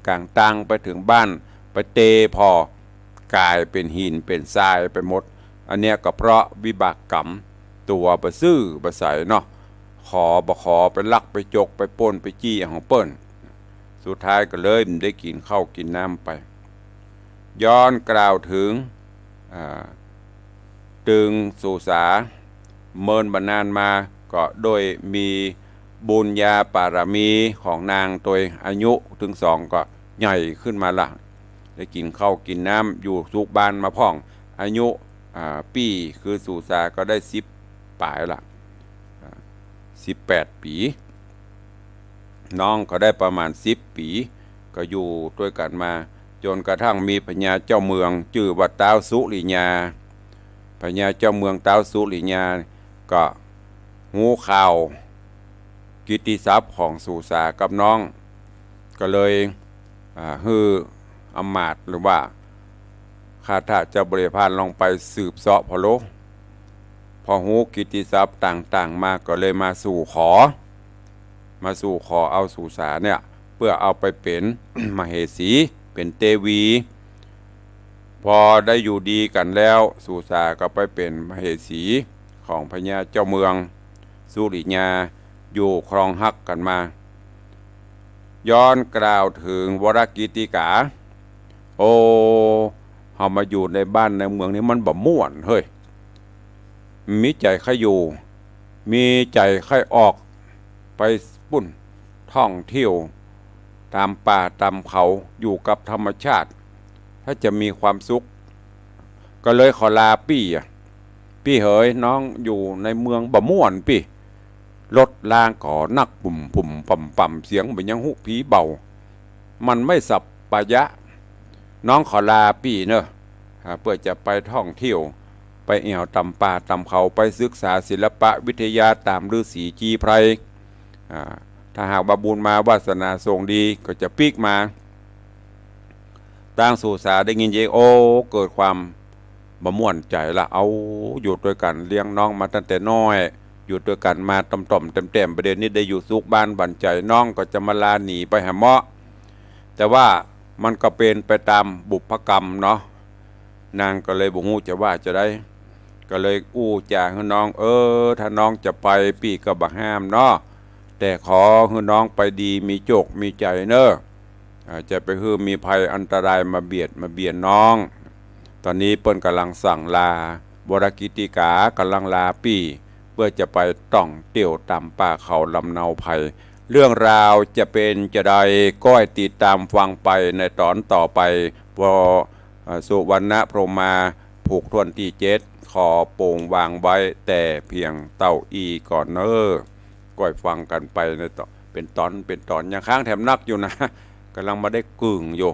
กลางตังไปถึงบ้านไปเตพอกลายเป็นหินเป็นทรายไปหมดอันเนี้ยก็เพราะวิบากกรรมตัวประซื่อประใสเนาะขอไปลักไปจกไปป้นไปจี้ของเปิ้นสุดท้ายก็เลยได้กินข้าวกินน้ำไปย้อนกล่าวถึงตึงสุสาเมินบรรนานมาก็โดยมีบุญญาปารมีของนางตัวอายุถึง2ก็ใหญ่ขึ้นมาละได้กินข้าวกินน้ำอยู่สุกบานมาพ่องอายุปีคือสุสาก็ได้10 ปลายละ18 ปีน้องก็ได้ประมาณ10 ปีก็อยู่ด้วยกันมาจนกระทั่งมีพญาเจ้าเมืองชื่อว่าท้าวสุริยาพญาเจ้าเมืองท้าวสุริยาก็หูข่าวกิตติศัพท์ของสุสากับน้องก็เลยฮืออำมาตย์หรือว่าข้าทาสเจ้าบริพารลองไปสืบเสาะพอโลพอหูกิตติศัพท์ต่างๆมาก็เลยมาสู่ขอเอาสุสาเนี่ยเพื่อเอาไปเป็น มเหสีเป็นเทวีพอได้อยู่ดีกันแล้วสุสาก็ไปเป็นมเหสีของพญาเจ้าเมืองสุริยาอยู่ครองฮักกันมาย้อนกล่าวถึงวรกิติกาโอ้เฮามาอยู่ในบ้านในเมืองนี้มันบ่ม่วนเฮ้ยมีใจใครอยู่มีใจใครออกไปปุ่นท่องเที่ยวตามป่าตามเขาอยู่กับธรรมชาติถ้าจะมีความสุขก็เลยขอลาพี่เหยน้องอยู่ในเมืองบ่ม่วนพี่รถลางก่อนักปุ่มปั่มเสียงเหมือนยังหุผีเบามันไม่สับปะยะน้องขอลาพี่เนอะเพื่อจะไปท่องเที่ยวไปแอวตำป่าตำเขาไปศึกษาศิลปะวิทยาตามฤาษีจีไพรถ้าหากบาบุญมาวาสนาทรงดีก็จะปีกมาตั้งสุสาได้ยินเยโอเกิดความบ่ม่วนใจละเอาอยู่ด้วยกันเลี้ยงน้องมาตั้งแต่น้อยอยู่ด้วยกันมาต่อมเต็มประเด็นนี้ได้อยู่สุขบ้านบันใจน้องก็จะมาลาหนีไปหาเมาะแต่ว่ามันก็เป็นไปตามบุพกรรมเนาะนางก็เลยบ่ฮู้จะว่าจะได้ก็เลยอู้จาให้น้องถ้าน้องจะไปพี่ก็บ่ห้ามเนาะแต่ขอให้น้องไปดีมีโจกมีใจเนอะจะไปคือมีภัยอันตรายมาเบียดน้องตอนนี้เปิ้นกำลังสั่งลาบรกิติกากำลังลาพี่เพื่อจะไปต้องเตี่ยวตามป่าเขาลำเนาภัยเรื่องราวจะเป็นจะใดก้อยติดตามฟังไปในตอนต่อไปพอสุวรรณพรหมาผูกทวนที่7ขอโป่งวางไว้แต่เพียงเต้าอีก่อนเนอก้อยฟังกันไปในต่อเป็นตอนยังค้างแถมนักอยู่นะกำลังมาได้กึ่งอยู่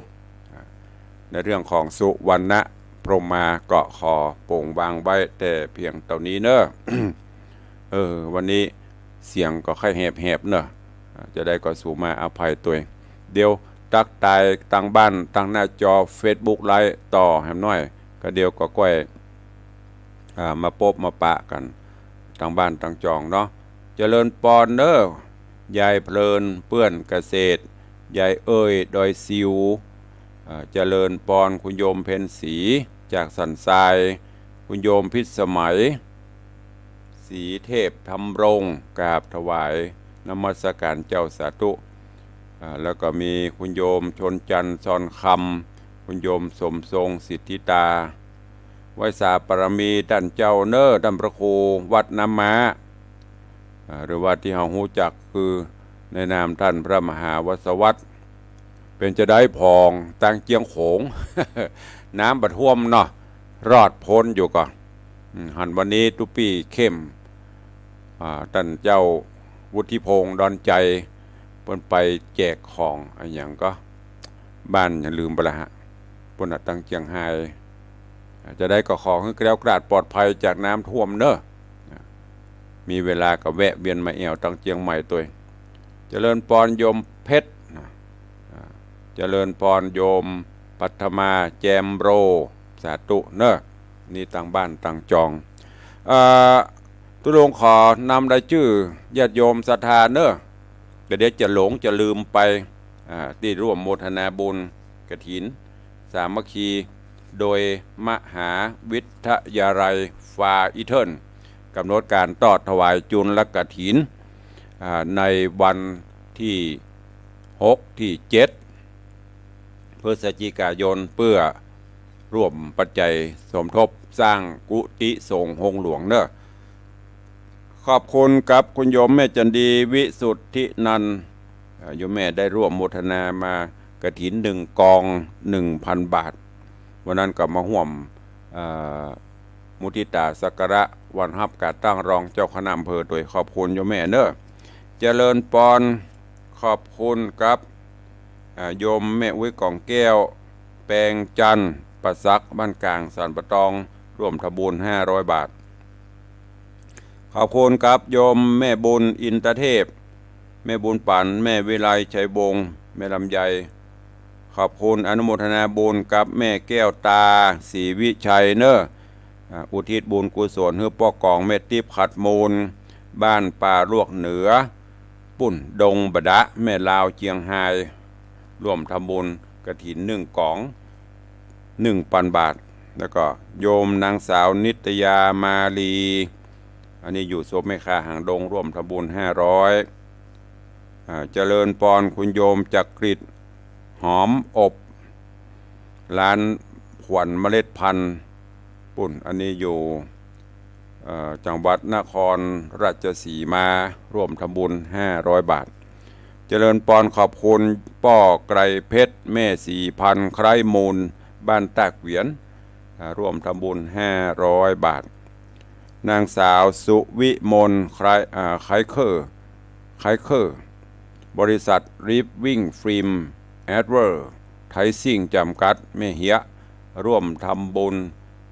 ในเรื่องของสุวรรณพรหมาก็ขอโป่งวางไว้แต่เพียงเท่านี้เนอะ วันนี้เสียงก็ค่อยแหบเนอะจะได้ก็สู่มาอภัยตัวเองเดี๋ยวตักตายตั้งบ้านตั้งหน้าจอ Facebook ไลฟ์ต่อแหมน้อยก็เดี๋ยวก็ก้อยมาพบมาปะกัน ทางบ้านทางจองเนาะเจริญปอนเนอร์ยายเพลินเปื้อนเกษตรยายเอ้ยดอยซิวเจริญปอนคุณโยมเพ็ญศรีจากสันทรายคุณโยมพิษสมัยศรีเทพธรรมรงกราบถวายนมัสการเจ้าสาธุแล้วก็มีคุณโยมชนจันทร์ซอนคำคุณโยมสมทรงสิทธิตาไวยสาปรมีท่านเจ้าเนอท่านพระครูวัดน้ำม้าหรือว่าที่เราหูจักคือในนามท่านพระมหาวสวัตรเป็นจะได้พองตั้งเจียงโขง น้ำบัดท่วมเนาะรอดพ้นอยู่ก่อนหันวันนี้ตุปีเข้มท่านเจ้าวุฒิพงษ์ดอนใจเพิ่นไปแจกของอะไรอย่างก็บ้านอย่าลืมไปละฮะเพิ่นตั้งเจียงไฮ้จะได้ก็ของให้แกล้วกราดปลอดภัยจากน้ำท่วมเนอะมีเวลาก็แวะเวียนมาแอวตั้งเจียงใหม่ตัวเจริญปอนโยมเพชรเจริญปอนโยมปัทมาแจมโรสาธุเนอะนี่ต่างบ้านต่างจองตุลงขอนำรายชื่อญาติโยมศรัทธาเนอะเดี๋ยวจะหลงจะลืมไปที่ร่วมโมทนาบุญกฐินสามัคคีโดยมหาวิทยาลัยฟาอิเทิลกำหนดการทอดถวายจุลกฐินในวันที่6ที่7พฤศจิกายนเพื่อร่วมปัจจัยสมทบสร้างกุฏิสงฆ์หงหลวงเนอะขอบคุณกับคุณโยมแม่จันดีวิสุทธินันท์โยมแม่ได้ร่วมโมทนามากฐิน1 กอง 1,000 บาทวันนั้นก็มาห่วมมุทิตาสักการะวันฮับการตั้งรองเจ้าคณะอำเภอโดยขอบคุณโยมแม่เนอะเจริญปอนขอบคุณครับโยมแม่อุ้ยกองแก้วแปลงจันทร์ประซักบ้านกลางสันปะตองร่วมทบุญ500 บาทขอบคุณครับโยมแม่บุญอินทเทพแม่บุญปันแม่วิไลชัยวงศ์แม่ลำไยขอบคุณอนุโมทนาบุญกับแม่แก้วตาศรีวิชัยเนอะอุทิศบุญกุศลให้ป้อกองเมตติขัดมูลบ้านป่าลวกเหนือปุ่นดงบดะแม่ลาวเจียงไฮ้ร่วมทำบุญกฐิน1 กอง 1,000 บาทแล้วก็โยมนางสาวนิตยามาลีอันนี้อยู่ศพแม่ค้าหางดงร่วมทำบุญ500เจริญปอนคุณโยมจักริดหอมอบร้านขวัญเมล็ดพันธุ์ปุ่นอันนี้อยู่จังหวัดนครราชสีมาร่วมทำบุญ500 บาทเจริญปอนขอบคุณป้อไกรเพชรแม่4,000ไคร้มูลบ้านตากเหวียนร่วมทำบุญ500 บาทนางสาวสุวิมลไคเคอร์บริษัทริฟวิ่งฟิล์มแอดเวอร์ไทซิ่งจำกัดแม่เหียร่วมทำบุญ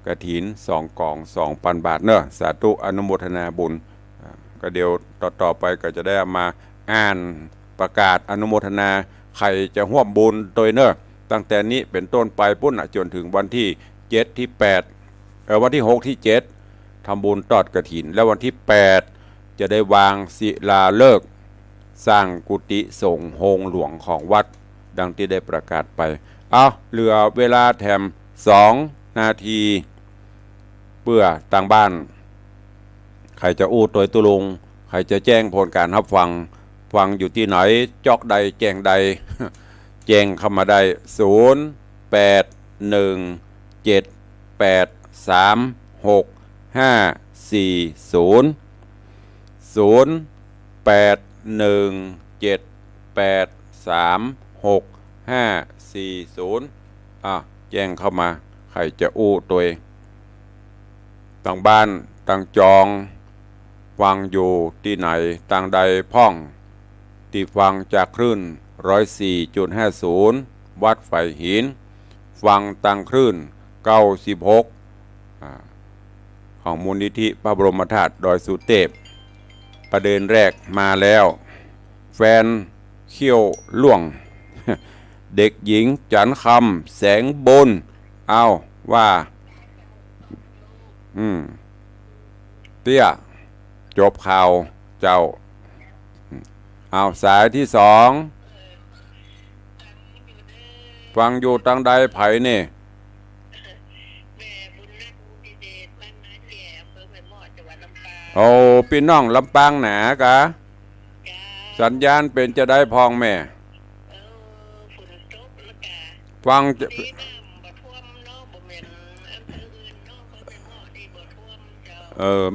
กฐิน2 กอง 2,000 บาทเนอะสาธุอนุโมทนาบุญก็เดี๋ยวต่อไปก็จะได้มาอ่านประกาศอนุโมทนาใครจะร่วมบุญโดยเนอะตั้งแต่นี้เป็นต้นไปปุ้นจนถึงวันที่7ที่8วันที่6ที่7ทำบุญทอดกฐินแล้ววันที่8จะได้วางศิลาฤกษ์สร้างกุฏิสงฆ์หงหลวงของวัดดังที่ได้ประกาศไปเหลือเวลาแถม2 นาทีเพื่อต่างบ้านใครจะอู้ตัวตุลุงใครจะแจ้งผลการรับฟังอยู่ที่ไหนจอกใดแจ้งใด แจ้งเข้ามาได้แจ้งเข้ามาใครจะอู้ตัวต่างบ้านต่างจองฟังอยู่ที่ไหนต่างใดพ่องที่ฟังจากคลื่น104.50 วัดไฟหินฟังต่างคลื่น96ของมูลนิธิพระบรมธาตุดอยสุเทพประเด็นแรกมาแล้วแฟนเขี้ยวล่วง เด็กหญิงจันคำแสงบนว่าเตี้ย จบข่าวเจ้าเอาสายที่สองฟังอยู่ตั้งใดไผนี่โอ้พี่น้องลำปางหนากะสัญญาณเป็นจะได้พองแม่ฟัง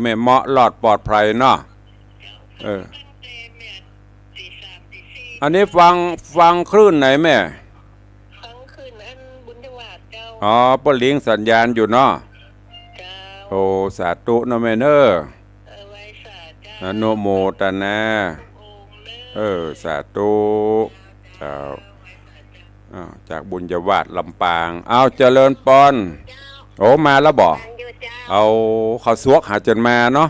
แม่เหมาะหลอดปลอดภัยเนาะอันนี้ฟังคลื่นไหนแม่อ๋อปะลิงสัญญาณอยู่เนาะโอ้สาธุนะแม่เนออนุโมทนาสาธุจากบุญญวาสลำปางเอาเจริญปอนโอ้มาแล้วบอกเอาเขาสวกหาจนมาเนาะ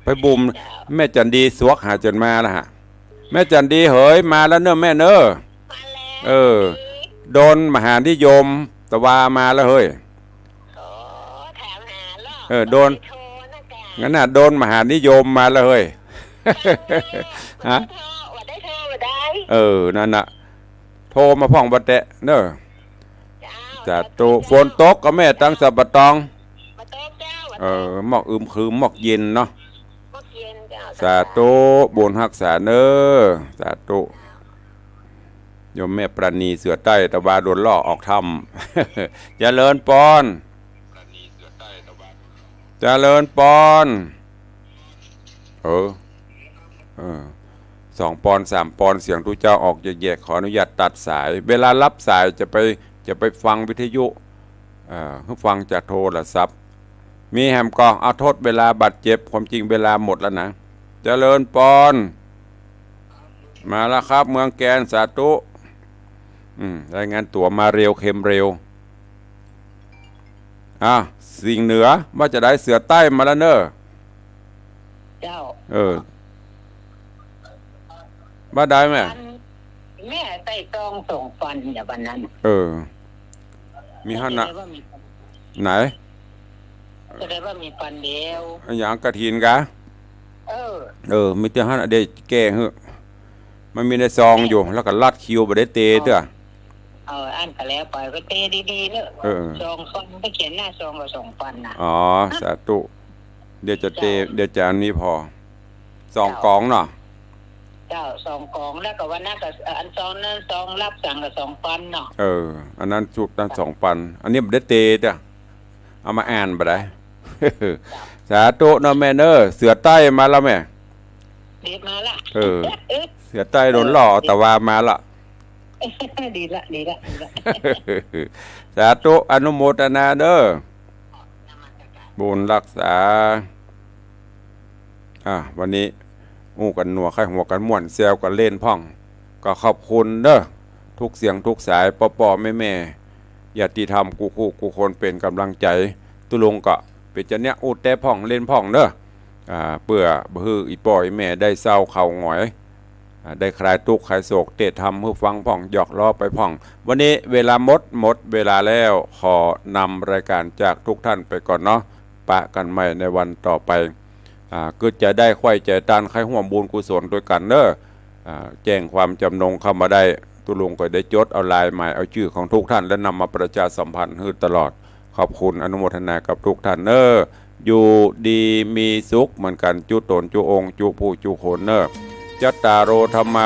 ไปบุมแม่จันดีสวกหาจนมาแล้วฮะแม่จันดีเหยมาแล้วเนอะแม่เนอะโดนมหานิยมตะวามาแล้วเฮ้ยโดนงั้นน่ะโดนมหานิยมมาแล้วเฮ้ยฮะนั่นน่ะโทรมาพ่องบัดแตะเนอะจัดตุฝนตกก็แม่ตั้งสับปะตองหมอกอึมครึมหมอกเย็นเนาะสาธุบุญรักษาเนอสาธุโยมแม่ปราณีเสือใต้ตะบาโดนล่อออกถ้ำเจริญปอนเจริญปอน2 ปอนด์ 3 ปอนด์เสียงทุเจ้าออกแยกๆขออนุญาตตัดสายเวลารับสายจะไปฟังวิทยุฟังจากโทรศัพท์มีแฮมก็เอาโทษเวลาบาดเจ็บความจริงเวลาหมดแล้วนะเจริญปอนมาแล้วครับเมืองแกนสาธุรายงานตัวมาเร็วเข็มเร็วสิ่งเหนือว่าจะได้เสือใต้มาแล้วเนอะเจ้าบ้าได้ไหมแม่ใส่ซองส่งฟันอย่างวันนั้นมีฮั่นนะไหนแสดงว่ามีฟันเดียวอย่างกระถินกะมีแต่ฮั่นเด็กแก่เหอะมันมีในซองอยู่แล้วก็ลัดคิวไปได้เตะเด้ออันก็แล้วไปก็เตะดีๆเนอะซองฟันไปเขียนหน้าซองกับส่งฟันนะสาธุเดี๋ยวจะเตะเดี๋ยวจะอันนี้พอ2 กองเนาะเจ้า2 กองแล้วก็วันนั้นก็อันซองนั้นซองรับสั่งกับ2 ปันเนาะอันนั้นชุดนั้น2 ปันอันนี้ไม่ได้เตะเด้อเอามาอ่านไปได้สาธุเนาะแม่เนอเสือใต้มาแล้วแม่เด็ดมาละเสือใต้โดนหล่อแต่ว่ามาละดีละสาธุอนุโมทนาเด้อบุญรักษาวันนี้งูกันหนัวไข่หัวกันม่วนแซวกันเล่นพ่องก็ขอบคุณเด้อทุกเสียงทุกสายปอแม่ญาติธรรมกูคู่กูคนเป็นกำลังใจตุลงก็เป็นจะเนี้ยอุดแต่พ่องเล่นพ่องเด้อเปื่อบืออีปอยแม่ได้เศร้าเข่าหงอยได้คลายทุกข์คลายโศกเตะทำเพื่อฟังพ่องหยอกล้อไปพ่องวันนี้เวลาหมดเวลาแล้วขอนำรายการจากทุกท่านไปก่อนเนาะปะกันใหม่ในวันต่อไปก็จะได้ค่อยใจตันใครห่วงบุญกุศลโดยกันเนอะแจ้งความจำนงเข้ามาได้ตุลุงก็ได้จดเอาลายหมายเอาชื่อของทุกท่านและนำมาประชาสัมพันธ์ให้ตลอดขอบคุณอนุโมทนากับทุกท่านเนอะอยู่ดีมีสุขเหมือนกันจุตนจุองจุผู้จุโคนเนอะจัตตารโอธรรมา